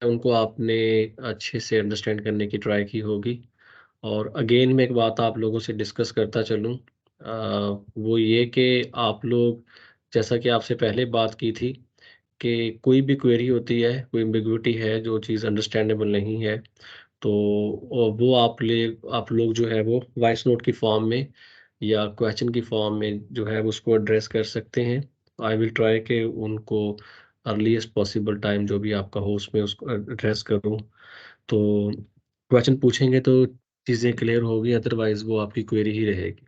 उनको आपने अच्छे से अंडरस्टैंड करने की ट्राई की होगी। और अगेन मैं एक बात आप लोगों से डिस्कस करता चलूँ, वो ये कि आप लोग, जैसा कि आपसे पहले बात की थी, कि कोई भी क्वेरी होती है, कोई एम्बिग्विटी है, जो चीज़ अंडरस्टैंडेबल नहीं है, तो वो आप लोग जो है वो वॉइस नोट की फॉर्म में या क्वेश्चन की फॉर्म में जो है उसको एड्रेस कर सकते हैं। आई विल ट्राई कि उनको अर्लीस्ट पॉसिबल टाइम जो भी आपका हो उसमें उसको एड्रेस करूँ। तो क्वेश्चन पूछेंगे तो चीज़ें क्लियर होगी, अदरवाइज वो आपकी क्वेरी ही रहेगी।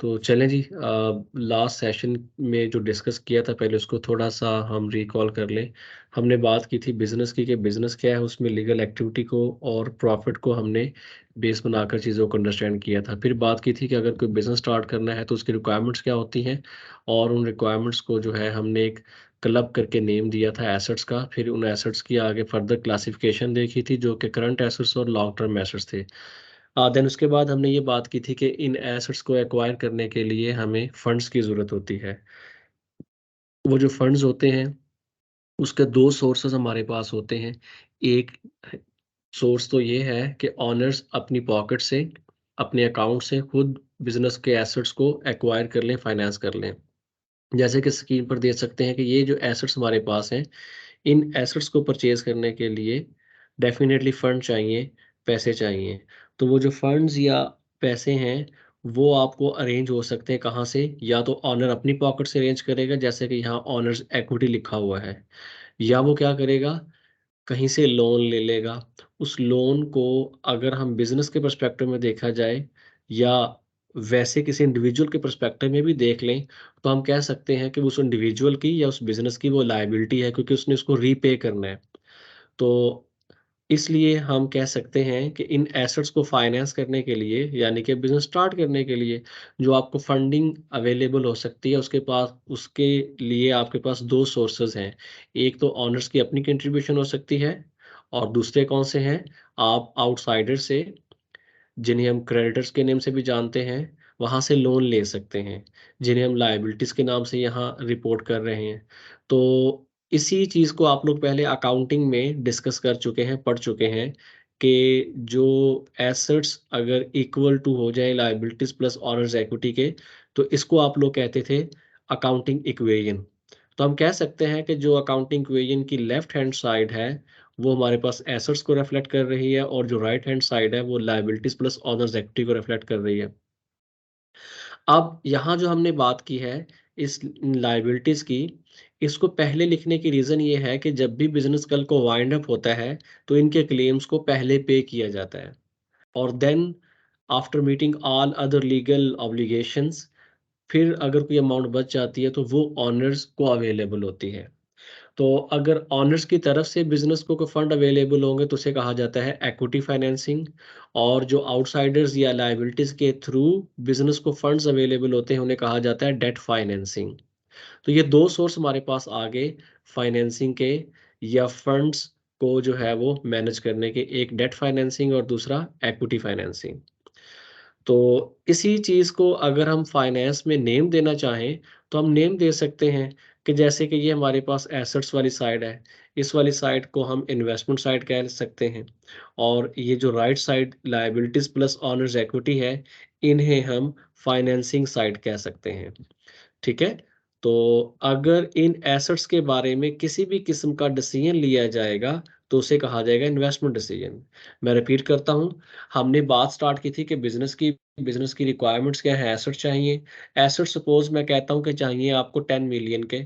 तो चलें जी, लास्ट सेशन में जो डिस्कस किया था पहले उसको थोड़ा सा हम रिकॉल कर लें। हमने बात की थी बिजनेस की, कि बिजनेस क्या है, उसमें लीगल एक्टिविटी को और प्रॉफिट को हमने बेस बनाकर चीज़ों को अंडरस्टैंड किया था। फिर बात की थी कि अगर कोई बिजनेस स्टार्ट करना है तो उसकी रिक्वायरमेंट्स क्या होती हैं, और उन रिक्वायरमेंट्स को जो है हमने एक क्लब करके नेम दिया था एसेट्स का। फिर उन एसेट्स की आगे फर्दर क्लासिफिकेशन देखी थी, जो कि करंट एसेट्स और लॉन्ग टर्म एसेट्स थे। देन उसके बाद हमने ये बात की थी कि इन एसेट्स को एक्वायर करने के लिए हमें फंड्स की ज़रूरत होती है। वो जो फंड्स होते हैं उसके 2 सोर्सेज़ हमारे पास होते हैं। एक सोर्स तो ये है कि ओनर्स अपनी पॉकेट से, अपने अकाउंट से खुद बिज़नेस के एसेट्स को एक्वायर कर लें, फाइनेंस कर लें। जैसे कि स्क्रीन पर देख सकते हैं कि ये जो एसेट्स हमारे पास हैं, इन एसेट्स को परचेज़ करने के लिए डेफ़िनेटली फंड चाहिए, पैसे चाहिए। तो वो जो फंड्स या पैसे हैं, वो आपको अरेंज हो सकते हैं कहाँ से? या तो ओनर अपनी पॉकेट से अरेंज करेगा, जैसे कि यहाँ ओनर्स इक्विटी लिखा हुआ है, या वो क्या करेगा, कहीं से लोन ले लेगा। उस लोन को अगर हम बिज़नेस के पर्सपेक्टिव में देखा जाए, या वैसे किसी इंडिविजुअल के पर्सपेक्टिव में भी देख लें, तो हम कह सकते हैं कि उस इंडिविजुअल की या उस बिज़नेस की वो लायबिलिटी है, क्योंकि उसने उसको रीपे करना है। तो इसलिए हम कह सकते हैं कि इन एसेट्स को फाइनेंस करने के लिए, यानी कि बिज़नेस स्टार्ट करने के लिए, जो आपको फंडिंग अवेलेबल हो सकती है, उसके लिए आपके पास 2 सोर्सेज़ हैं। एक तो ओनर्स की अपनी कंट्रीब्यूशन हो सकती है, और दूसरे कौन से हैं? आप आउटसाइडर से, जिन्हें हम क्रेडिटर्स के नेम से भी जानते हैं, वहाँ से लोन ले सकते हैं, जिन्हें हम लायबिलिटीज़ के नाम से यहाँ रिपोर्ट कर रहे हैं। तो इसी चीज़ को आप लोग पहले अकाउंटिंग में डिस्कस कर चुके हैं, पढ़ चुके हैं, कि जो एसेट्स अगर इक्वल टू हो जाए लायबिलिटीज़ प्लस ओनर्स इक्विटी के, तो इसको आप लोग कहते थे अकाउंटिंग इक्वेशन। तो हम कह सकते हैं कि जो अकाउंटिंग इक्वेशन की लेफ्ट हैंड साइड है, वो हमारे पास एसेट्स को रिफ्लेक्ट कर रही है, और जो राइट हैंड साइड है वो लायबिलिटीज प्लस ओनर्स इक्विटी को रिफ्लेक्ट कर रही है। अब यहाँ जो हमने बात की है इस लायबिलिटीज की, इसको पहले लिखने की रीजन ये है कि जब भी बिजनेस कल को वाइंड अप होता है, तो इनके क्लेम्स को पहले पे किया जाता है, और then after meeting all other legal obligations, फिर अगर कोई अमाउंट बच जाती है तो वो ओनर्स को अवेलेबल होती है। तो अगर ओनर्स की तरफ से बिज़नेस को कोई फंड अवेलेबल होंगे तो उसे कहा जाता है इक्विटी फाइनेंसिंग, और जो आउटसाइडर्स या लायबिलिटीज़ के थ्रू बिज़नेस को फंड्स अवेलेबल होते हैं उन्हें कहा जाता है डेट फाइनेंसिंग। तो ये 2 सोर्स हमारे पास आ गए फाइनेंसिंग के, या फंड्स को जो है वो मैनेज करने के, एक डेट फाइनेंसिंग और दूसरा इक्विटी फाइनेंसिंग। तो इसी चीज़ को अगर हम फाइनेंस में नेम देना चाहें, तो हम नेम दे सकते हैं कि जैसे कि ये हमारे पास एसेट्स वाली साइड है, इस वाली साइड को हम इन्वेस्टमेंट साइड कह सकते हैं, और ये जो right side liabilities plus owners equity है, इन्हें हम फाइनेंसिंग साइड कह सकते हैं। ठीक है? तो अगर इन एसेट्स के बारे में किसी भी किस्म का डिसीजन लिया जाएगा, तो उसे कहा जाएगा इन्वेस्टमेंट डिसीजन। मैं रिपीट करता हूँ, हमने बात स्टार्ट की थी कि बिज़नेस की रिक्वायरमेंट्स क्या है, एसेट चाहिए। एसेट सपोज़ मैं कहता हूँ कि चाहिए आपको 10 मिलियन के,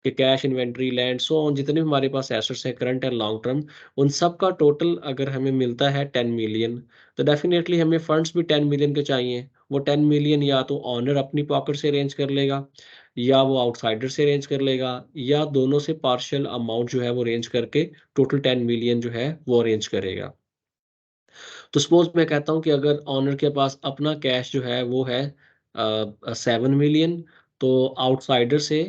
कि cash, inventory, land, so on, जितने भी हमारे पास एसेट्स हैं करंट एंड लॉन्ग टर्म, उन सब का टोटल अगर हमें मिलता है 10 मिलियन, तो डेफ़िनेटली हमें फंड्स भी 10 मिलियन के चाहिए। वो 10 मिलियन या तो ओनर अपनी पॉकेट से अरेंज कर लेगा, या वो आउटसाइडर से अरेंज कर लेगा, या दोनों से पार्शियल अमाउंट जो है वो अरेंज करके टोटल 10 मिलियन जो है वो अरेंज करेगा। तो सपोज़ मैं कहता हूँ कि अगर ओनर के पास अपना कैश जो है वो है 7 मिलियन, तो आउटसाइडर से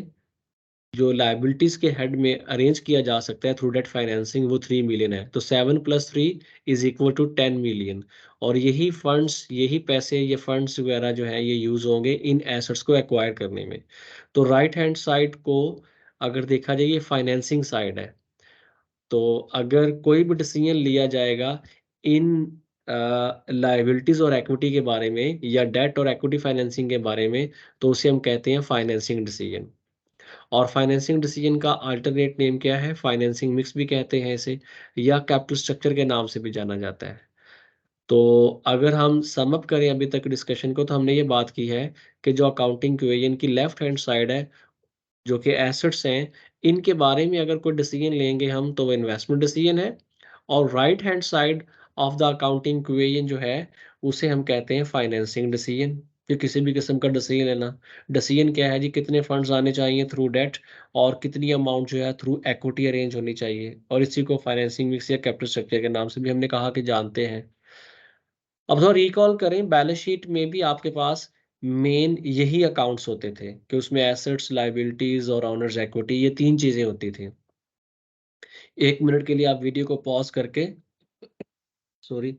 जो लायबिलिटीज़ के हेड में अरेंज किया जा सकता है थ्रू डेट फाइनेंसिंग, वो 3 मिलियन है। तो 7 + 3 इज़ इक्वल टू 10 मिलियन, और यही फंड्स, यही पैसे, ये फंड्स वगैरह जो हैं ये यूज़ होंगे इन एसेट्स को एक्वायर करने में। तो राइट हैंड साइड को अगर देखा जाए, ये फाइनेंसिंग साइड है, तो अगर कोई भी डिसीजन लिया जाएगा इन लायबिलिटीज और इक्विटी के बारे में या डेट और इक्विटी फाइनेंसिंग के बारे में, तो उसे हम कहते हैं फाइनेंसिंग डिसीजन। और फाइनेंसिंग डिसीजन का अल्टरनेट नेम क्या है? फाइनेंसिंग मिक्स भी कहते हैं इसे, या कैपिटल स्ट्रक्चर के नाम से भी जाना जाता है। तो अगर हम सम अप करें अभी तक डिस्कशन को, तो हमने ये बात की है कि जो अकाउंटिंग इक्वेशन की लेफ्ट हैंड साइड है, जो कि एसेट्स हैं, इनके बारे में अगर कोई डिसीजन लेंगे हम, तो वो इन्वेस्टमेंट डिसीजन है। और right hand side of the accounting equation जो है, उसे हम कहते हैं फाइनेंसिंग डिसीजन। कि किसी भी किस्म का डिसीजन लेना, डिसीजन क्या है जी, कितने फंड्स आने चाहिए थ्रू डेट, और कितनी अमाउंट जो है थ्रू इक्विटी अरेंज होनी चाहिए, और इसी को फाइनेंसिंग मिक्स या कैपिटल स्ट्रक्चर के नाम से भी हमने कहा कि जानते हैं। अब थोड़ा रिकॉल करें, बैलेंस शीट में भी आपके पास मेन यही अकाउंट्स होते थे कि उसमें एसेट्स, लायबिलिटीज और ऑनर्स इक्विटी, ये तीन चीजें होती थी। 1 मिनट के लिए आप वीडियो को पॉज करके, सॉरी,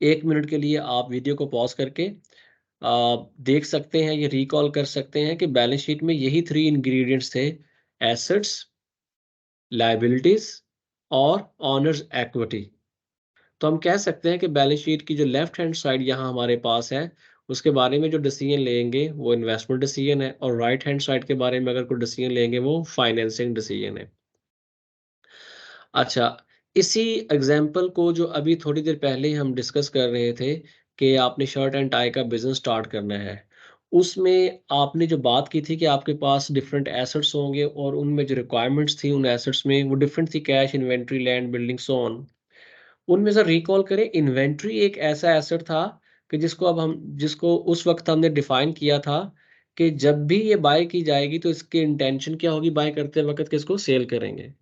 1 मिनट के लिए आप वीडियो को पॉज करके देख सकते हैं, ये रिकॉल कर सकते हैं कि बैलेंस शीट में यही 3 इंग्रेडिएंट्स थे: एसेट्स, लायबिलिटीज और ऑनर्स इक्विटी। तो हम कह सकते हैं कि बैलेंस शीट की जो लेफ्ट हैंड साइड यहाँ हमारे पास है, उसके बारे में जो डिसीजन लेंगे वो इन्वेस्टमेंट डिसीजन है, और राइट हैंड साइड के बारे में अगर कोई डिसीजन लेंगे वो फाइनेंसिंग डिसीजन है। अच्छा, इसी एग्जाम्पल को जो अभी थोड़ी देर पहले ही हम डिस्कस कर रहे थे कि आपने शर्ट एंड टाई का बिजनेस स्टार्ट करना है, उसमें आपने जो बात की थी कि आपके पास डिफरेंट एसेट्स होंगे और उनमें जो रिक्वायरमेंट्स थी उन एसेट्स में वो डिफरेंट थी: cash, inventory, land, building, so on. उनमें से रिकॉल करें, इन्वेंट्री एक ऐसा एसेट था कि जिसको उस वक्त हमने डिफाइन किया था कि जब भी ये बाय की जाएगी तो इसकी इंटेंशन क्या होगी, बाय करते वक्त किसको सेल करेंगे।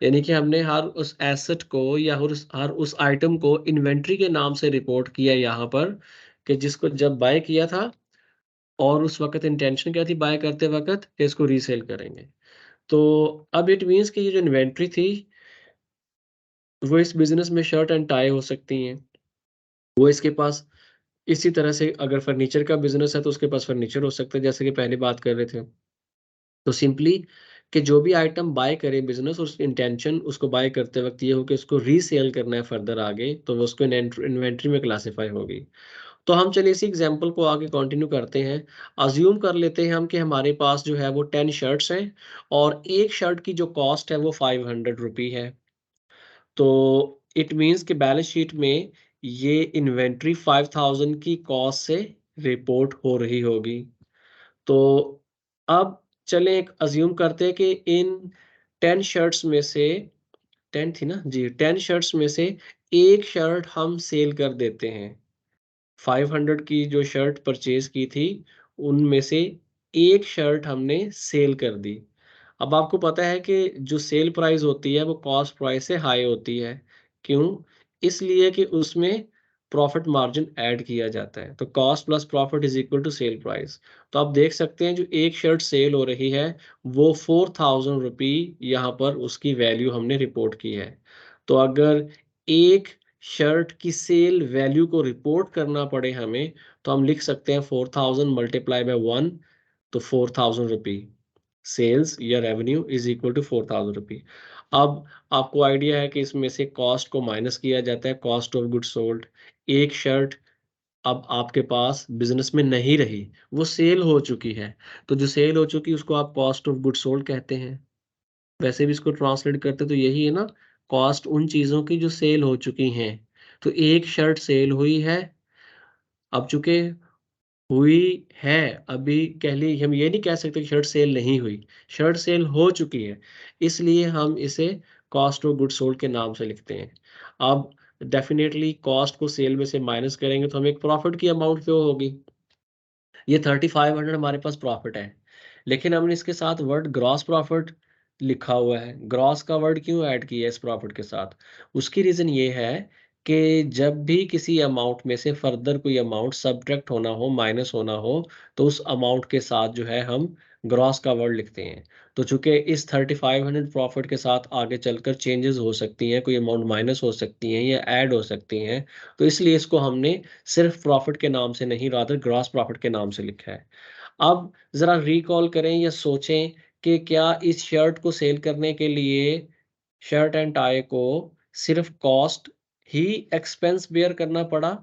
यानी कि हमने हर उस एसेट को या हर उस आइटम को इन्वेंट्री के नाम से रिपोर्ट किया यहाँ पर, कि जिसको जब बाय किया था और उस वक्त इंटेंशन क्या थी बाय करते वक्त, कि इसको रीसेल करेंगे। तो अब इट मीन्स कि ये जो इन्वेंट्री थी वो इस बिजनेस में शर्ट एंड टाई हो सकती हैं, वो इसके पास इसी तरह से अगर फर्नीचर का बिजनेस है तो उसके पास फर्नीचर हो सकता है, जैसे कि पहले बात कर रहे थे। तो सिंपली कि जो भी आइटम बाय करे बिजनेस, उस इंटेंशन उसको बाय करते वक्त ये हो कि उसको रीसेल करना है फर्दर आगे, तो वो उसको इन्वेंट्री में क्लासिफाई होगी। तो हम चलिए इसी एग्जांपल को आगे कंटिन्यू करते हैं। अज्यूम कर लेते हैं हम कि हमारे पास जो है वो 10 शर्ट्स हैं, और एक शर्ट की जो कॉस्ट है वो 500 रुपी है। तो इट मीन्स कि बैलेंस शीट में ये इन्वेंट्री 5000 की कॉस्ट से रिपोर्ट हो रही होगी। तो अब चलें एक अज्यूम करते हैं कि इन 10 शर्ट्स में से, 10 थी ना जी, 10 शर्ट्स में से एक शर्ट हम सेल कर देते हैं। 500 की जो शर्ट परचेज की थी, उनमें से एक शर्ट हमने सेल कर दी। अब आपको पता है कि जो सेल प्राइस होती है वो कॉस्ट प्राइस से हाई होती है। क्यों? इसलिए कि उसमें प्रॉफिट मार्जिन ऐड किया जाता है। तो cost plus profit is equal to sale price. तो आप देख सकते हैं जो एक शर्ट सेल हो रही है वो 4000 रुपी यहाँ पर उसकी वैल्यू हमने रिपोर्ट की है। तो अगर एक शर्ट की सेल वैल्यू को रिपोर्ट करना पड़े हमें, तो हम लिख सकते हैं 4000 मल्टीप्लाई बाय 1, तो 4000 रुपी सेल्स या रेवेन्यू इज इक्वल टू 4000 रुपी। अब आपको आइडिया है कि इसमें से कॉस्ट को माइनस किया जाता है, कॉस्ट ऑफ गुड सोल्ड। एक शर्ट अब आपके पास बिजनेस में नहीं रही, वो सेल हो चुकी है, तो जो सेल हो चुकी है उसको आप कॉस्ट ऑफ गुड सोल्ड कहते हैं। वैसे भी इसको ट्रांसलेट करते तो यही है ना, कॉस्ट उन चीजों की जो सेल हो चुकी हैं। तो एक शर्ट सेल हुई है, अब चूंकि हुई है, अभी कह ली, हम ये नहीं कह सकते कि शर्ट सेल नहीं हुई, शर्ट सेल हो चुकी है, इसलिए हम इसे कॉस्ट ऑफ गुड सोल्ड के नाम से लिखते हैं। अब डेफिनेटली कॉस्ट को सेल में से माइनस करेंगे तो हमें एक प्रॉफिट की अमाउंट जो होगी, ये 3500 हमारे पास प्रॉफिट है, लेकिन हमने इसके साथ वर्ड ग्रॉस प्रॉफिट लिखा हुआ है। ग्रॉस का वर्ड क्यों ऐड किया है इस प्रॉफिट के साथ? उसकी रीजन ये है कि जब भी किसी अमाउंट में से फर्दर कोई अमाउंट सब्ट्रैक्ट होना हो, माइनस होना हो, तो उस अमाउंट के साथ जो है हम ग्रॉस का वर्ड लिखते हैं। तो चूंकि इस 3500 प्रॉफिट के साथ आगे चलकर चेंजेस हो सकती हैं, कोई अमाउंट माइनस हो सकती हैं या ऐड हो सकती हैं, तो इसलिए इसको हमने सिर्फ प्रॉफिट के नाम से नहीं, रादर ग्रॉस प्रॉफिट के नाम से लिखा है। अब जरा रिकॉल करें या सोचें कि क्या इस शर्ट को सेल करने के लिए शर्ट एंड टाई को सिर्फ कॉस्ट ही एक्सपेंस बेयर करना पड़ा,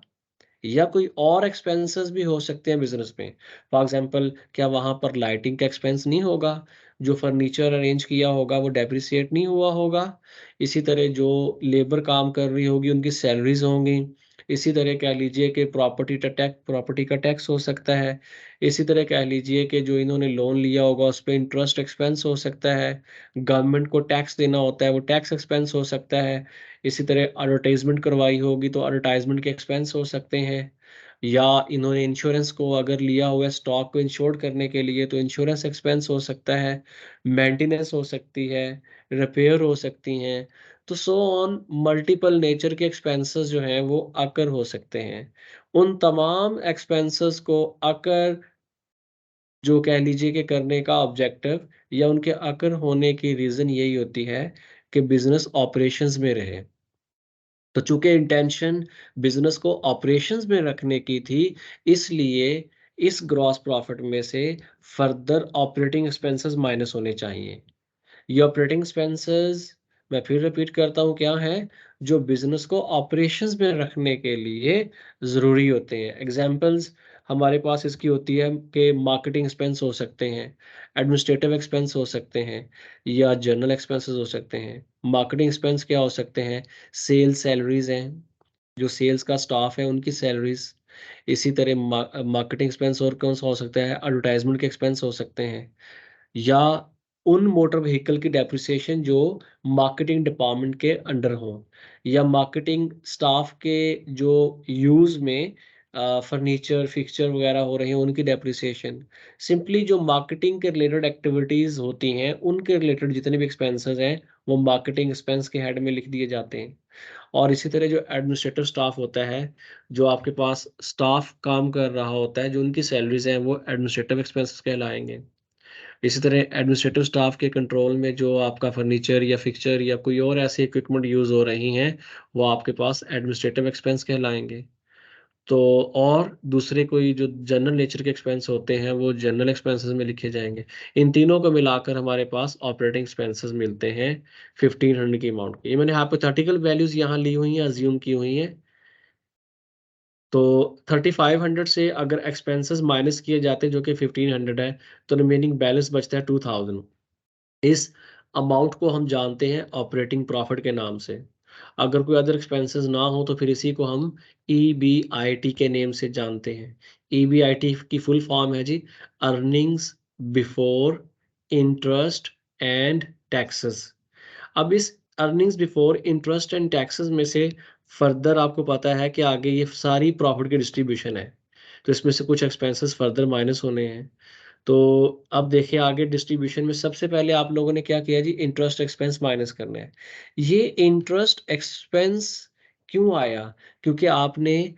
या कोई और एक्सपेंसेस भी हो सकते हैं बिजनेस में? फॉर एग्जांपल, क्या वहां पर लाइटिंग का एक्सपेंस नहीं होगा? जो फर्नीचर अरेंज किया होगा वो डेप्रिसिएट नहीं हुआ होगा? इसी तरह जो लेबर काम कर रही होगी उनकी सैलरीज होंगी। इसी तरह कह लीजिए कि प्रॉपर्टी का टैक्स हो सकता है। इसी तरह कह लीजिए कि जो इन्होंने लोन लिया होगा उस पर इंटरेस्ट एक्सपेंस हो सकता है। गवर्नमेंट को टैक्स देना होता है, वो टैक्स एक्सपेंस हो सकता है। इसी तरह एडवर्टाइजमेंट करवाई होगी तो एडवर्टाइजमेंट के एक्सपेंस हो सकते हैं। या इन्होंने इंश्योरेंस को अगर लिया हुआ है स्टॉक को इंश्योर करने के लिए तो इंश्योरेंस एक्सपेंस हो सकता है, मेंटेनेंस हो सकती है, रिपेयर हो सकती हैं। तो सो ऑन मल्टीपल नेचर के एक्सपेंसेस जो हैं वो अकर हो सकते हैं। उन तमाम एक्सपेंसेस को अकर, जो कह लीजिए कि करने का ऑब्जेक्टिव या उनके अकर होने की रीज़न यही होती है कि बिज़नेस ऑपरेशंस में रहे। तो चूंकि इंटेंशन बिजनेस को ऑपरेशंस में रखने की थी, इसलिए इस ग्रॉस प्रॉफिट में से फर्दर ऑपरेटिंग एक्सपेंसेस माइनस होने चाहिए। ये ऑपरेटिंग एक्सपेंसेस, मैं फिर रिपीट करता हूँ, क्या है? जो बिजनेस को ऑपरेशंस में रखने के लिए ज़रूरी होते हैं। एग्जांपल्स हमारे पास इसकी होती है कि मार्केटिंग एक्सपेंस हो सकते हैं, एडमिनिस्ट्रेटिव एक्सपेंस हो सकते हैं, या जनरल एक्सपेंसेस हो सकते हैं। मार्केटिंग एक्सपेंस क्या हो सकते हैं? सेल्स सैलरीज हैं, जो सेल्स का स्टाफ है उनकी सैलरीज। इसी तरह मार्केटिंग एक्सपेंस और कौन सा हो सकता है? एडवर्टाइजमेंट के एक्सपेंस हो सकते हैं, या उन मोटर व्हीकल की डेप्रिसिएशन जो मार्केटिंग डिपार्टमेंट के अंडर हो, या मार्केटिंग स्टाफ के जो यूज़ में फर्नीचर फिक्सचर वगैरह हो रहे हैं उनकी डेप्रिसिएशन। सिंपली जो मार्केटिंग के रिलेटेड एक्टिविटीज़ होती हैं उनके रिलेटेड जितने भी एक्सपेंसेस हैं वो मार्केटिंग एक्सपेंस के हेड में लिख दिए जाते हैं। और इसी तरह जो एडमिनिस्ट्रेटिव स्टाफ होता है, जो आपके पास स्टाफ काम कर रहा होता है, जो उनकी सैलरीज हैं वो एडमिनिस्ट्रेटिव एक्सपेंसेस कहलाएंगे। इसी तरह एडमिनिस्ट्रेटिव स्टाफ के कंट्रोल में जो आपका फर्नीचर या फिक्सचर या कोई और ऐसे इक्विपमेंट यूज़ हो रही हैं, वो आपके पास एडमिनिस्ट्रेटिव एक्सपेंस कहलाएँगे। तो और दूसरे कोई जो जनरल नेचर के एक्सपेंस होते हैं, वो जनरल एक्सपेंसेस में लिखे जाएँगे। इन तीनों को मिलाकर हमारे पास ऑपरेटिंग एक्सपेंसेस मिलते हैं 1500 की अमाउंट के। ये मैंने हाइपोथेटिकल वैल्यूज़ यहाँ ली हुई हैं, अज़्यूम की हुई हैं। तो 3500 से अगर एक्सपेंसेस माइनस किए जाते हैं जो कि 1500 है, तो रिमेनिंग बैलेंस बचता है 2000। इस अमाउंट को हम जानते हैं ऑपरेटिंग प्रॉफिट के नाम से। अगर कोई अदर एक्सपेंसेस ना हो तो फिर इसी को हम ईबीआईटी के नेम से जानते हैं। ईबीआईटी की फुल फॉर्म है जी, earnings before interest and taxes. अब इस earnings before interest and taxes में से फर्दर आपको पता है कि आगे ये सारी प्रॉफिट की डिस्ट्रीब्यूशन है, तो इसमें से कुछ एक्सपेंसेस फर्दर माइनस होने हैं। तो अब देखिए आगे डिस्ट्रीब्यूशन में सबसे पहले आप लोगों ने क्या किया जी? इंटरेस्ट एक्सपेंस माइनस करना है। ये इंटरेस्ट एक्सपेंस क्यों आया? क्योंकि आपने,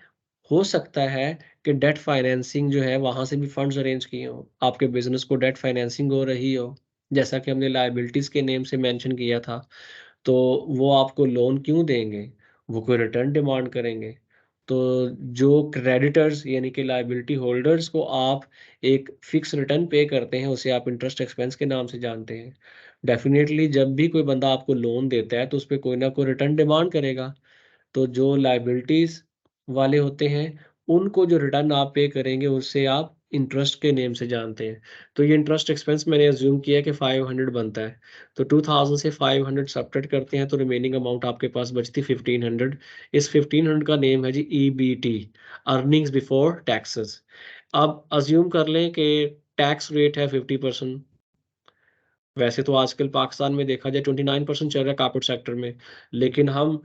हो सकता है कि डेट फाइनेंसिंग जो है वहां से भी फंड्स अरेंज किए हो, आपके बिजनेस को डेट फाइनेंसिंग हो रही हो, जैसा कि हमने लायबिलिटीज के नेम से मेंशन किया था। तो वो आपको लोन क्यों देंगे? वो कोई रिटर्न डिमांड करेंगे। तो जो क्रेडिटर्स यानी कि लायबिलिटी होल्डर्स को आप एक फिक्स रिटर्न पे करते हैं, उसे आप इंटरेस्ट एक्सपेंस के नाम से जानते हैं। डेफिनेटली जब भी कोई बंदा आपको लोन देता है तो उस पे कोई ना कोई रिटर्न डिमांड करेगा। तो जो लायबिलिटीज वाले होते हैं, उनको जो रिटर्न आप पे करेंगे उससे आप इंटरेस्ट के नेम से जानते हैं। तो ये इंटरेस्ट एक्सपेंस मैंने अज्यूम किया कि 500 बनता है। तो 2000 से 500 सब्ट्रैक्ट करते हैं तो रिमेनिंग अमाउंट आपके पास बचती 1500। इस 1500 का नेम है जी ईबीटी, अर्निंग्स बिफोर टैक्सेस। अब अज्यूम कर लें कि टैक्स रेट है 50%। वैसे तो आजकल पाकिस्तान में देखा जाए 29% चल रहा है कॉर्पोरेट सेक्टर में, लेकिन हम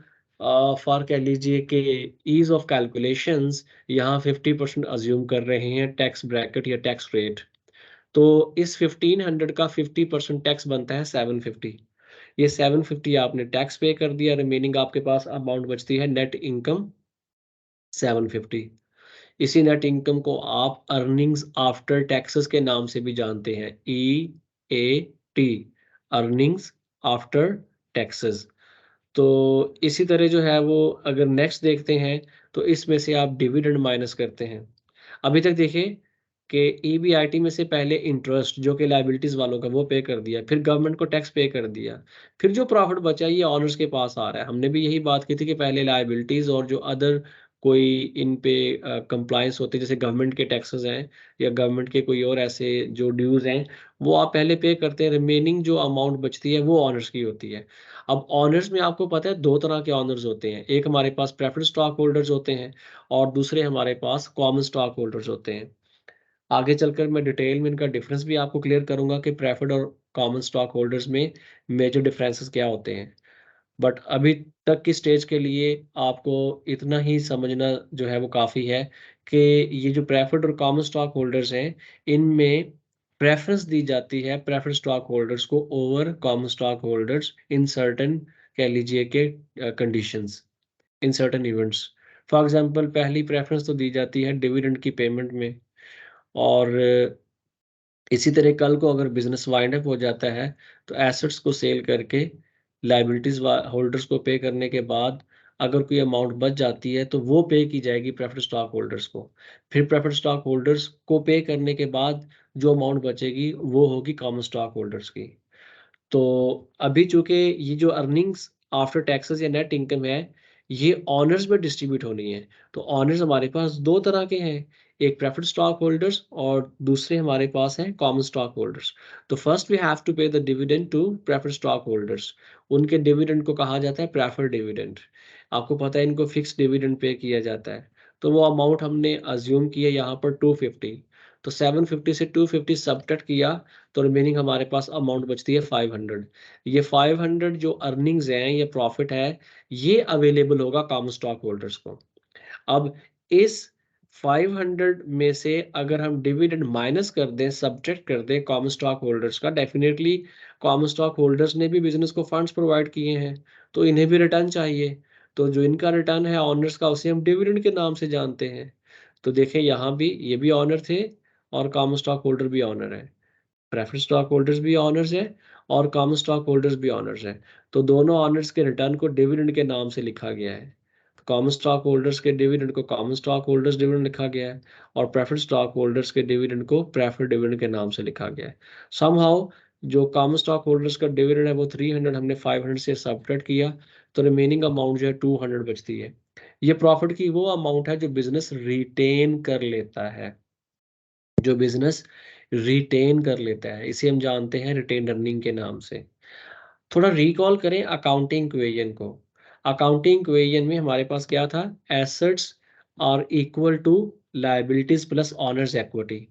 फॉर कह लीजिए कि ईज ऑफ कैलकुलेशंस यहाँ 50% अज्यूम कर रहे हैं टैक्स ब्रैकेट या टैक्स रेट। तो इस 1500 का 50% टैक्स बनता है 750। ये 750 आपने टैक्स पे कर दिया, रिमेनिंग आपके पास अमाउंट बचती है नेट इनकम 750। इसी नेट इनकम को आप अर्निंग्स आफ्टर टैक्सेस के नाम से भी जानते हैं, EAT, अर्निंग्स आफ्टर टैक्सेस। तो इसी तरह जो है वो अगर नेक्स्ट देखते हैं तो इसमें से आप डिविडेंड माइनस करते हैं। अभी तक देखिए कि ईबीआईटी में से पहले इंटरेस्ट जो कि लायबिलिटीज वालों का वो पे कर दिया, फिर गवर्नमेंट को टैक्स पे कर दिया, फिर जो प्रॉफिट बचा ये ऑनर्स के पास आ रहा है। हमने भी यही बात की थी कि पहले लायबिलिटीज और जो अदर कोई इन पे कंप्लायंस होते हैं, जैसे गवर्नमेंट के टैक्सेस हैं या गवर्नमेंट के कोई और ऐसे जो ड्यूज हैं, वो आप पहले पे करते हैं। रिमेनिंग जो अमाउंट बचती है वो ऑनर्स की होती है। अब ऑनर्स में आपको पता है दो तरह के ऑनर्स होते हैं, एक हमारे पास प्रेफर्ड स्टॉक होल्डर्स होते हैं और दूसरे हमारे पास कॉमन स्टॉक होल्डर्स होते हैं। आगे चलकर मैं डिटेल में इनका डिफरेंस भी आपको क्लियर करूंगा कि प्रेफर्ड और कॉमन स्टॉक होल्डर्स में मेजर डिफरेंसेस क्या होते हैं। बट अभी तक की स्टेज के लिए आपको इतना ही समझना जो है वो काफ़ी है कि ये जो प्रेफर्ड और कॉमन स्टॉक होल्डर्स हैं, इनमें प्रेफरेंस दी जाती है प्रेफर्ड स्टॉक होल्डर्स को over common stock holders in certain, कह लीजिए कि conditions, in certain events. For example पहली प्रेफरेंस तो दी जाती है डिविडेंड की पेमेंट में, और इसी तरह कल को अगर बिजनेस वाइंड अप हो जाता है तो एसेट्स को सेल करके लाइबिलिटीज होल्डर्स को पे करने के बाद अगर कोई अमाउंट बच जाती है तो वो पे की जाएगी प्रेफर्ड स्टॉक होल्डर्स को। फिर प्रेफर्ड स्टॉक होल्डर्स को पे करने के बाद जो अमाउंट बचेगी वो होगी कॉमन स्टॉक होल्डर्स की। तो अभी चूंकि ये जो अर्निंग्स आफ्टर टैक्सेस या नेट इनकम है ये ऑनर्स में डिस्ट्रीब्यूट होनी है। तो ऑनर्स हमारे पास दो तरह के हैं, एक प्रेफर्ड स्टॉक होल्डर्स और दूसरे हमारे पास हैं कॉमन स्टॉक होल्डर्स। तो first we have to pay the dividend to preferred stock holders. उनके डिविडेंड को कहा जाता है प्रेफर्ड डिविडेंड। आपको पता है इनको फिक्स डिविडेंड पे किया जाता है। तो वो अमाउंट हमने अज्यूम किया यहाँ पर 250। तो 750 से 250 सब्ट्रैक्ट किया तो रिमेनिंग हमारे पास अमाउंट बचती है 500। ये 500 जो अर्निंग्स हैं, ये प्रॉफिट है, ये अवेलेबल होगा कॉमन स्टॉक होल्डर्स को। अब इस 500 में से अगर हम डिविडेंड माइनस कर दें, सब्ट्रैक्ट कर दें कॉमन स्टॉक होल्डर्स का, डेफिनेटली कॉमन स्टॉक होल्डर्स ने भी बिजनेस को फंड्स प्रोवाइड किए हैं तो इन्हें भी रिटर्न चाहिए। तो जो इनका रिटर्न है ऑनर्स का उसे हम डिविडेंड के नाम से जानते हैं। तो देखें यहाँ भी ये भी ऑनर थे और कॉमन स्टॉक होल्डर भी ऑनर है, प्रेफर्ड स्टॉक होल्डर्स भी ऑनर्स हैं और कॉमन स्टॉक होल्डर्स भी ऑनर्स हैं। तो दोनों ऑनर्स के रिटर्न को डिविडेंड के नाम से लिखा गया है। कॉमन स्टॉक होल्डर्स के डिविडेंड को कॉमन स्टॉक होल्डर्स डिविडेंड लिखा गया है और प्रेफर्ड स्टॉक होल्डर्स के डिविडेंड को प्रेफर्ड डिविडेंड के नाम से लिखा गया है। समहाउ जो कॉमन स्टॉक होल्डर्स का डिविडेंड है वो 300, हमने 500 से सब्ट्रैक्ट किया तो रिमेनिंग अमाउंट जो है 200 बचती है। ये प्रॉफिट की वो अमाउंट है जो बिजनेस रिटेन कर लेता है, जो बिजनेस रिटेन कर लेता है, इसे हम जानते हैं रिटेन अर्निंग के नाम से। थोड़ा रिकॉल करें अकाउंटिंग इक्वेशन को। अकाउंटिंग इक्वेशन में हमारे पास क्या था, assets are equal to liabilities plus owners equity.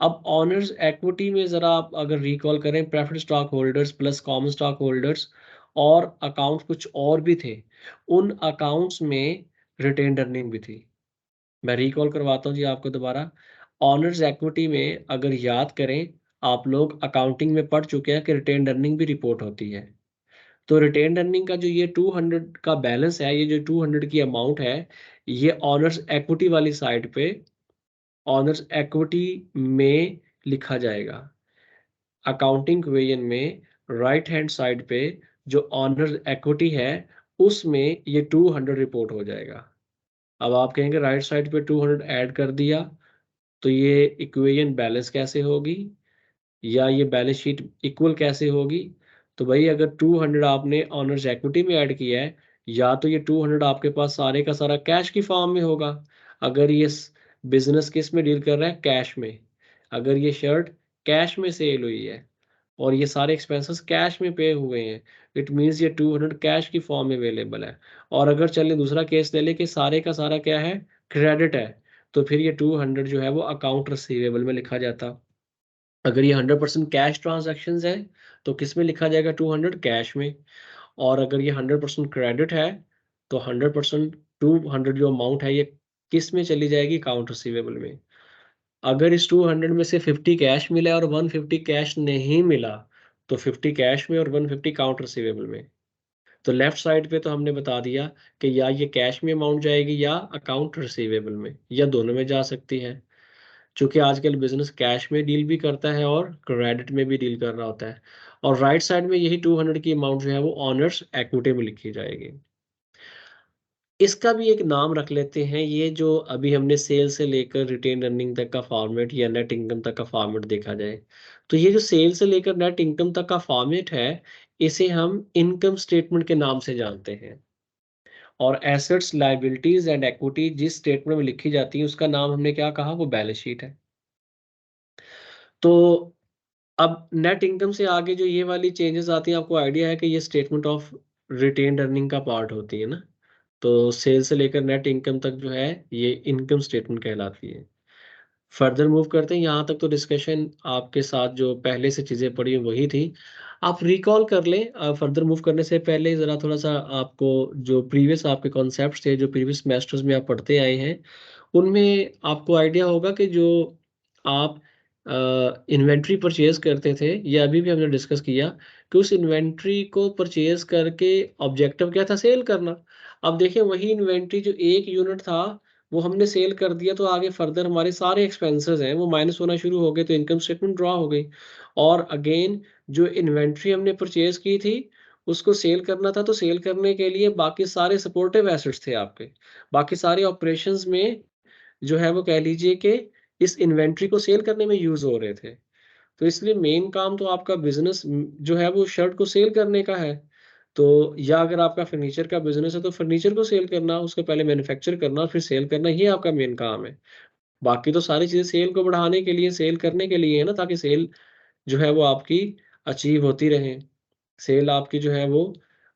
अब ऑनर्स इक्विटी में जरा आप अगर रिकॉल करें, preferred stock holders plus common stock holders और अकाउंट कुछ और भी थे, उन अकाउंट्स में रिटेन अर्निंग भी थी। मैं रिकॉल करवाता हूँ जी आपको दोबारा। ऑनर्स इक्विटी में अगर याद करें, आप लोग अकाउंटिंग में पढ़ चुके हैं कि रिटेन अर्निंग भी रिपोर्ट होती है। तो रिटेन अर्निंग का जो ये 200 का बैलेंस है, ये जो 200 की अमाउंट है, ये ऑनर्स इक्विटी वाली साइड पे ऑनर्स इक्विटी में लिखा जाएगा। अकाउंटिंग इक्वेशन में राइट हैंड साइड पे जो ऑनर्स इक्विटी है उसमें ये 200 रिपोर्ट हो जाएगा। अब आप कहेंगे राइट साइड पे 200 ऐड कर दिया तो ये इक्वेशन बैलेंस कैसे होगी या ये बैलेंस शीट इक्वल कैसे होगी। तो भाई अगर 200 आपने ऑनर्स इक्विटी में ऐड किया है, या तो ये 200 आपके पास सारे का सारा कैश की फॉर्म में होगा, अगर ये बिजनेस किस में डील कर रहा है, कैश में। अगर ये शर्ट कैश में सेल हुई है और ये सारे एक्सपेंसेस कैश में पे हुए हैं, इट मीन्स ये 200 कैश की फॉर्म में अवेलेबल है। और अगर चलें दूसरा केस ले लें कि सारे का सारा क्या है, क्रेडिट है, तो फिर ये 200 जो है वो अकाउंट रिसीवेबल में लिखा जाता। अगर ये 100% कैश ट्रांजैक्शंस है तो किस में लिखा जाएगा, 200 कैश में। और अगर ये 100% क्रेडिट है तो 100% 200 जो अमाउंट है ये किस में चली जाएगी, अकाउंट रिसीवेबल में। अगर इस 200 में से 50 कैश मिला और 150 कैश नहीं मिला तो 50 कैश में और 150 अकाउंट रिसीवेबल में। तो लेफ्ट साइड पे तो हमने बता दिया कि या ये कैश में अमाउंट जाएगी या अकाउंट रिसीवेबल में, या दोनों में जा सकती है। चूंकि आजकल बिजनेस कैश में डील भी करता है और क्रेडिट में भी डील कर रहा होता है। और राइट साइड में यही 200 की अमाउंट जो है वो ऑनर्स इक्विटी में लिखी जाएगी। इसका भी एक नाम रख लेते हैं। ये जो अभी हमने सेल से लेकर रिटेन अर्निंग तक का फॉर्मेट या नेट इनकम तक का फॉर्मेट देखा जाए, तो ये जो सेल से लेकर नेट इनकम तक का फॉर्मेट है, इसे हम इनकम स्टेटमेंट के नाम से जानते हैं। और एसेट्स, लायबिलिटीज एंड इक्विटी जिस स्टेटमेंट में लिखी जाती है उसका नाम हमने क्या कहा, वो बैलेंस शीट है। तो अब नेट इनकम से आगे जो ये वाली चेंजेस आती हैं, आपको आइडिया है कि ये स्टेटमेंट ऑफ रिटेन्ड अर्निंग का पार्ट होती है ना। तो सेल से लेकर नेट इनकम तक जो है ये इनकम स्टेटमेंट कहलाती है। फर्दर मूव करते हैं, यहाँ तक तो डिस्कशन आपके साथ जो पहले से चीज़ें पड़ी हैं वही थी। आप रिकॉल कर लें, फर्दर मूव करने से पहले ज़रा थोड़ा सा आपको जो प्रीवियस आपके कॉन्सेप्ट्स थे, जो प्रीवियस सेमेस्टर्स में आप पढ़ते आए हैं, उनमें आपको आइडिया होगा कि जो आप इन्वेंट्री परचेज करते थे, ये अभी भी हमने डिस्कस किया कि उस इन्वेंट्री को परचेज करके ऑब्जेक्टिव क्या था, सेल करना। अब देखिए वही इन्वेंट्री जो 1 यूनिट था वो हमने सेल कर दिया, तो आगे फर्दर हमारे सारे एक्सपेंसेस हैं वो माइनस होना शुरू हो गए, तो इनकम स्टेटमेंट ड्रॉ हो गई। और अगेन जो इन्वेंट्री हमने परचेज की थी उसको सेल करना था, तो सेल करने के लिए बाकी सारे सपोर्टिव एसेट्स थे आपके, बाकी सारे ऑपरेशंस में जो है वो कह लीजिए कि इस इन्वेंट्री को सेल करने में यूज हो रहे थे। तो इसलिए मेन काम तो आपका बिजनेस जो है वो शर्ट को सेल करने का है। तो या अगर आपका फर्नीचर का बिजनेस है तो फर्नीचर को सेल करना, उसको पहले मैन्युफैक्चर करना और फिर सेल करना, ये आपका मेन काम है। बाकी तो सारी चीजें सेल को बढ़ाने के लिए, सेल करने के लिए है ना, ताकि सेल जो है वो आपकी अचीव होती रहे, सेल आपकी जो है वो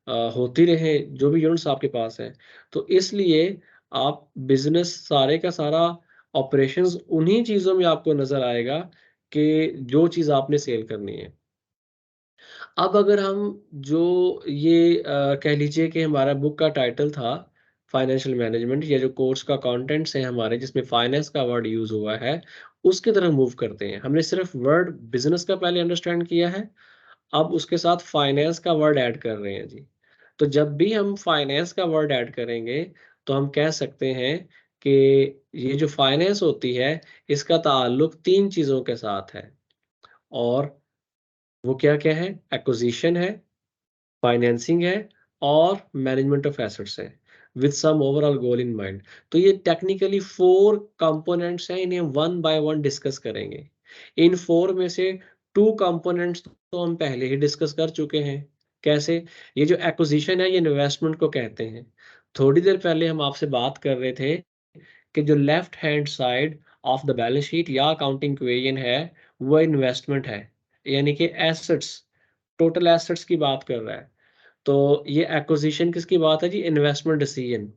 होती रहे, जो भी यूनिट्स आपके पास है। तो इसलिए आप बिजनेस सारे का सारा ऑपरेशंस उन्हीं चीजों में आपको नजर आएगा कि जो चीज आपने सेल करनी है। अब अगर हम जो ये कह लीजिए कि हमारा बुक का टाइटल था फाइनेंशियल मैनेजमेंट, या जो कोर्स का कंटेंट्स है हमारे जिसमें फाइनेंस का वर्ड यूज हुआ है, उसकी तरफ मूव करते हैं। हमने सिर्फ वर्ड बिजनेस का पहले अंडरस्टैंड किया है, अब उसके साथ फाइनेंस का वर्ड ऐड कर रहे हैं जी। तो जब भी हम फाइनेंस का वर्ड ऐड करेंगे तो हम कह सकते हैं कि ये जो फाइनेंस होती है इसका ताल्लुक 3 चीजों के साथ है। और वो क्या-क्या है? एक्विजिशन है, फाइनेंसिंग है और मैनेजमेंट ऑफ एसेट्स है, with some overall goal in mind. तो ये टेक्निकली 4 कंपोनेंट्स हैं, इन्हें वन बाय वन डिस्कस करेंगे। इन 4 में से 2 कंपोनेंट्स तो हम पहले ही डिस्कस कर चुके हैं। कैसे? ये जो एक्विजिशन है ये इन्वेस्टमेंट को कहते हैं। थोड़ी देर पहले हम आपसे बात कर रहे थे कि जो left hand side of the balance sheet या अकाउंटिंग इक्वेशन है वो इन्वेस्टमेंट है, यानी कि एसेट्स, टोटल एसेट्स की बात कर रहा है। तो ये एक्विजिशन किसकी बात है जी? Investment decision.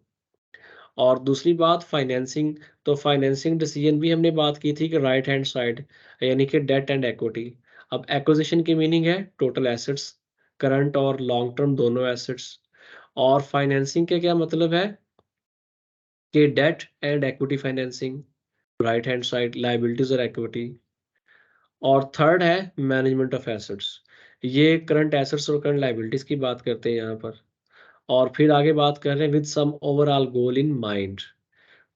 और दूसरी बात फाइनेंसिंग, तो फाइनेंसिंग डिसीजन भी हमने बात की थी कि राइट हैंड साइड, यानी कि डेट एंड इक्विटी। अब एक्विजिशन की मीनिंग है टोटल एसेट्स, करंट और लॉन्ग टर्म दोनों एसेट्स। और फाइनेंसिंग के क्या मतलब है कि debt and equity financing, right hand side liabilities और इक्विटी। और थर्ड है मैनेजमेंट ऑफ एसेट्स, ये करंट एसेट्स और करंट लायबिलिटीज की बात करते हैं यहाँ पर। और फिर आगे बात कर रहे हैं with some overall goal in mind.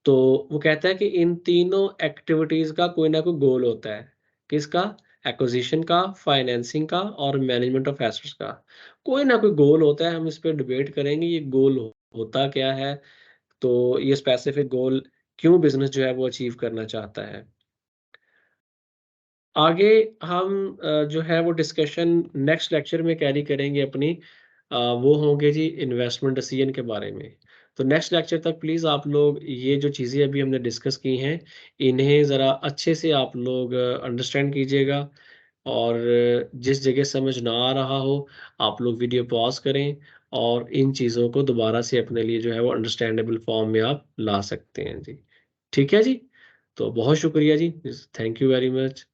तो वो कहता है कि इन तीनों एक्टिविटीज का कोई ना कोई गोल होता है। किसका? एक्विजिशन का, फाइनेंसिंग का और मैनेजमेंट ऑफ एसेट्स का। कोई ना कोई गोल होता है, हम इस पे डिबेट करेंगे ये गोल होता क्या है, तो ये स्पेसिफिक गोल क्यों बिजनेस जो है वो अचीव करना चाहता है। आगे हम जो है वो डिस्कशन नेक्स्ट लेक्चर में कैरी करेंगे अपनी, वो होंगे जी इन्वेस्टमेंट डिसीजन के बारे में। तो नेक्स्ट लेक्चर तक प्लीज़ आप लोग ये जो चीज़ें अभी हमने डिस्कस की हैं इन्हें ज़रा अच्छे से आप लोग अंडरस्टैंड कीजिएगा। और जिस जगह समझ ना आ रहा हो आप लोग वीडियो पॉज करें और इन चीज़ों को दोबारा से अपने लिए जो है वो अंडरस्टैंडेबल फॉर्म में आप ला सकते हैं जी। ठीक है जी? तो बहुत शुक्रिया जी, थैंक यू वेरी मच।